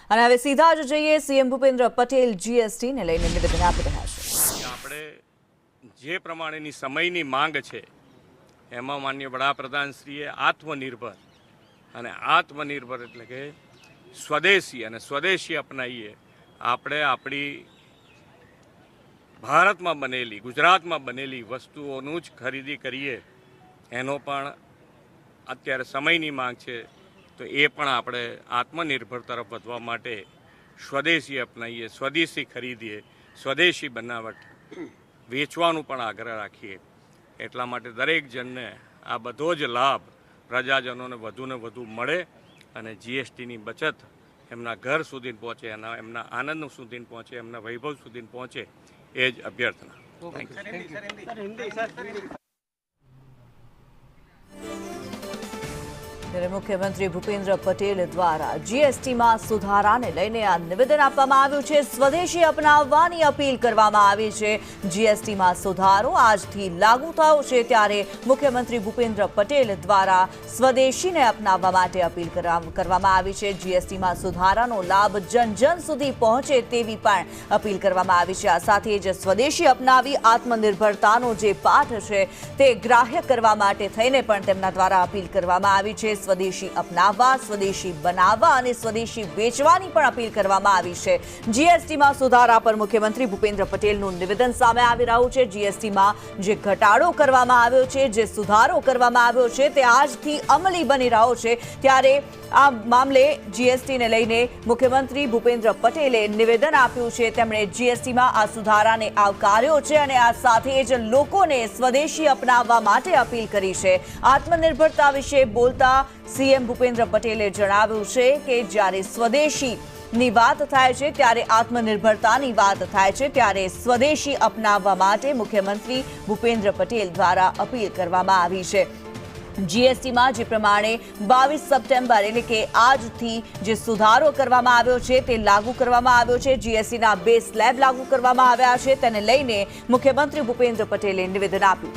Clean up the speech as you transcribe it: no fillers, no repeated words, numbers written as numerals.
અને હવે સીધા જ જઈએ સીએમ ભૂપેન્દ્ર પટેલ જીએસટીને લઈને નિવેદન આપી રહ્યા છે। આપણે જે પ્રમાણેની સમયની માંગ છે એમાં માનનીય વડાપ્રધાનશ્રીએ આત્મનિર્ભર એટલે કે સ્વદેશી અપનાવીએ આપણે આપણી ભારતમાં બનેલી ગુજરાતમાં બનેલી વસ્તુઓનું જ ખરીદી કરીએ એનો પણ અત્યારે સમયની માંગ છે। તો એ પણ આપણે આત્મનિર્ભર તરફ વધવા માટે સ્વદેશી અપનાવીએ, સ્વદેશી ખરીદીએ, સ્વદેશી બનાવટ વેચવાનું પણ આગ્રહ રાખીએ। એટલા માટે દરેક જણને આ બધો જ લાભ પ્રજાજનોને વધુને વધુ મળે અને જીએસટીની બચત એમના ઘર સુધી પહોંચે, એમના આનંદ સુધી પહોંચે, એમના વૈભવ સુધી પહોંચે એ જ અભ્યર્થના। મુખ્યમંત્રી ભૂપેન્દ્ર પટેલ દ્વારા જીએસટીમાં સુધારાને લઈને આ નિવેદન આપવામાં આવ્યું છે। સ્વદેશી અપનાવવાની અપીલ કરવામાં આવી છે। જીએસટીમાં સુધારો આજથી લાગુ થયો છે ત્યારે મુખ્યમંત્રી ભૂપેન્દ્ર પટેલ દ્વારા સ્વદેશીને અપનાવવા માટે અપીલ કરવામાં આવી છે। જીએસટીમાં સુધારાનો લાભ જન સુધી પહોંચે તેવી પણ અપીલ કરવામાં આવી છે। આ સાથે જ સ્વદેશી અપનાવી આત્મનિર્ભરતાનો જે પાઠ છે તે ગ્રાહ્ય કરવા માટે થઈને પણ તેમના દ્વારા અપીલ કરવામાં આવી છે। સ્વદેશી અપનાવવા, સ્વદેશી બનાવવા અને સ્વદેશી વેચવાની પણ અપીલ કરવામાં આવી છે। જીએસટીમાં સુધારા પર મુખ્યમંત્રી ભૂપેન્દ્ર પટેલનું નિવેદન સામે આવી રહ્યું છે। જીએસટીમાં જે ઘટાડો કરવામાં આવ્યો છે, જે સુધારો કરવામાં આવ્યો છે તે આજથી અમલી બની રહ્યો છે ત્યારે આ મામલે જીએસટીને લઈને મુખ્યમંત્રી ભૂપેન્દ્ર પટેલે નિવેદન આપ્યું છે। તેમણે જીએસટીમાં આ સુધારાને આવકાર્યો છે અને આ સાથે જ લોકોને સ્વદેશી અપનાવવા માટે અપીલ કરી છે। આત્મનિર્ભરતા વિશે બોલતા સીએમ ભૂપેન્દ્ર પટેલે જણાવ્યું છે કે જ્યારે સ્વદેશીની વાત થાય છે ત્યારે આત્મનિર્ભરતાની વાત થાય છે ત્યારે સ્વદેશી અપનાવવા માટે મુખ્યમંત્રી ભૂપેન્દ્ર પટેલ દ્વારા અપીલ કરવામાં આવી છે। જીએસટીમાં જે પ્રમાણે 22 સપ્ટેમ્બર એટલે કે આજથી જે સુધારો કરવામાં આવ્યો છે તે લાગુ કરવામાં આવ્યો છે। જીએસટીના 2 સ્લેબ લાગુ કરવામાં આવ્યા છે તેને લઈને મુખ્યમંત્રી ભૂપેન્દ્ર પટેલે નિવેદન આપ્યું।